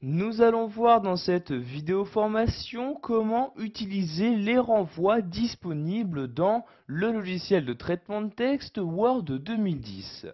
Nous allons voir dans cette vidéo formation comment utiliser les renvois disponibles dans le logiciel de traitement de texte Word 2010.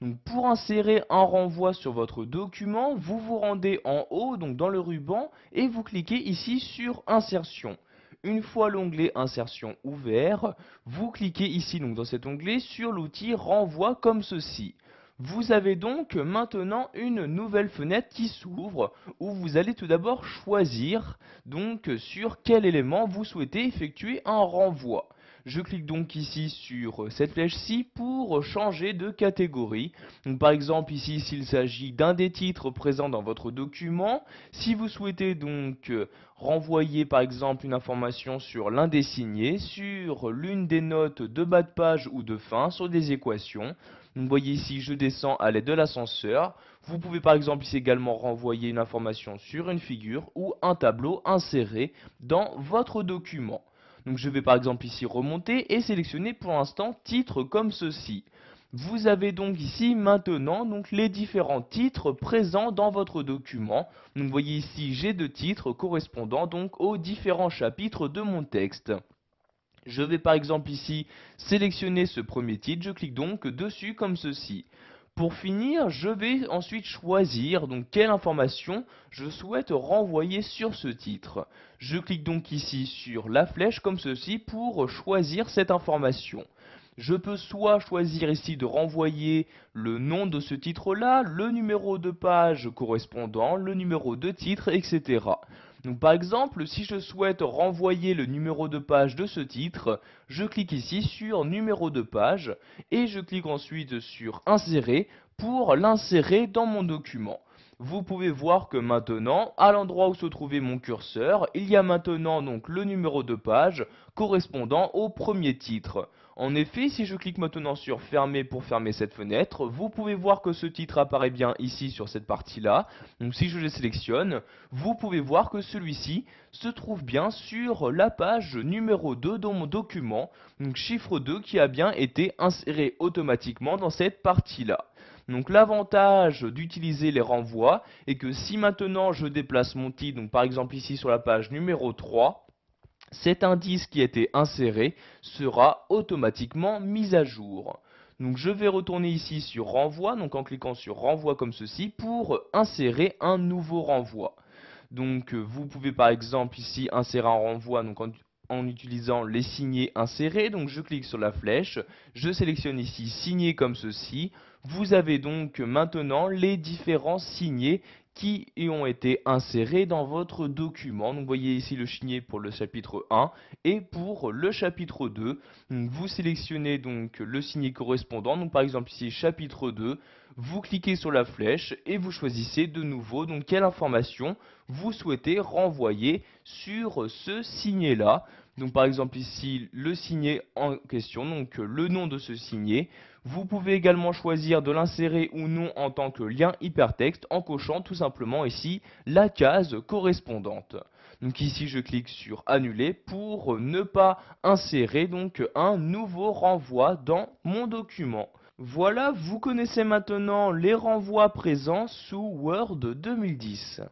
Donc pour insérer un renvoi sur votre document, vous vous rendez en haut, donc dans le ruban, et vous cliquez ici sur Insertion. Une fois l'onglet Insertion ouvert, vous cliquez ici donc dans cet onglet sur l'outil Renvoi comme ceci. Vous avez donc maintenant une nouvelle fenêtre qui s'ouvre où vous allez tout d'abord choisir donc sur quel élément vous souhaitez effectuer un renvoi. Je clique donc ici sur cette flèche-ci pour changer de catégorie. Donc, par exemple ici s'il s'agit d'un des titres présents dans votre document, si vous souhaitez donc renvoyer par exemple une information sur l'un des signés, sur l'une des notes de bas de page ou de fin, sur des équations. Vous voyez ici, je descends à l'aide de l'ascenseur. Vous pouvez par exemple ici également renvoyer une information sur une figure ou un tableau inséré dans votre document. Donc je vais par exemple ici remonter et sélectionner pour l'instant titre comme ceci. Vous avez donc ici maintenant donc les différents titres présents dans votre document. Donc vous voyez ici j'ai deux titres correspondant donc aux différents chapitres de mon texte. Je vais par exemple ici sélectionner ce premier titre, je clique donc dessus comme ceci. Pour finir, je vais ensuite choisir donc quelle information je souhaite renvoyer sur ce titre. Je clique donc ici sur la flèche comme ceci pour choisir cette information. Je peux soit choisir ici de renvoyer le nom de ce titre-là, le numéro de page correspondant, le numéro de titre, etc. Donc par exemple, si je souhaite renvoyer le numéro de page de ce titre, je clique ici sur numéro de page et je clique ensuite sur insérer pour l'insérer dans mon document. Vous pouvez voir que maintenant, à l'endroit où se trouvait mon curseur, il y a maintenant donc le numéro de page correspondant au premier titre. En effet, si je clique maintenant sur fermer pour fermer cette fenêtre, vous pouvez voir que ce titre apparaît bien ici sur cette partie-là. Donc si je le sélectionne, vous pouvez voir que celui-ci se trouve bien sur la page numéro 2 dans mon document, donc chiffre 2 qui a bien été inséré automatiquement dans cette partie-là. Donc l'avantage d'utiliser les renvois est que si maintenant je déplace mon titre, donc par exemple ici sur la page numéro 3, cet indice qui a été inséré sera automatiquement mis à jour. Donc je vais retourner ici sur renvoi, donc en cliquant sur renvoi comme ceci pour insérer un nouveau renvoi. Donc vous pouvez par exemple ici insérer un renvoi donc en utilisant les signés insérés. Donc je clique sur la flèche, je sélectionne ici signer comme ceci. Vous avez donc maintenant les différents signés qui y ont été insérés dans votre document. Donc vous voyez ici le signet pour le chapitre 1 et pour le chapitre 2. Donc, vous sélectionnez donc le signet correspondant. Donc par exemple ici chapitre 2, vous cliquez sur la flèche et vous choisissez de nouveau donc quelle information vous souhaitez renvoyer sur ce signet là. Donc par exemple ici le signet en question, donc le nom de ce signet. Vous pouvez également choisir de l'insérer ou non en tant que lien hypertexte en cochant tout simplement ici la case correspondante. Donc ici je clique sur annuler pour ne pas insérer donc un nouveau renvoi dans mon document. Voilà, vous connaissez maintenant les renvois présents sous Word 2010.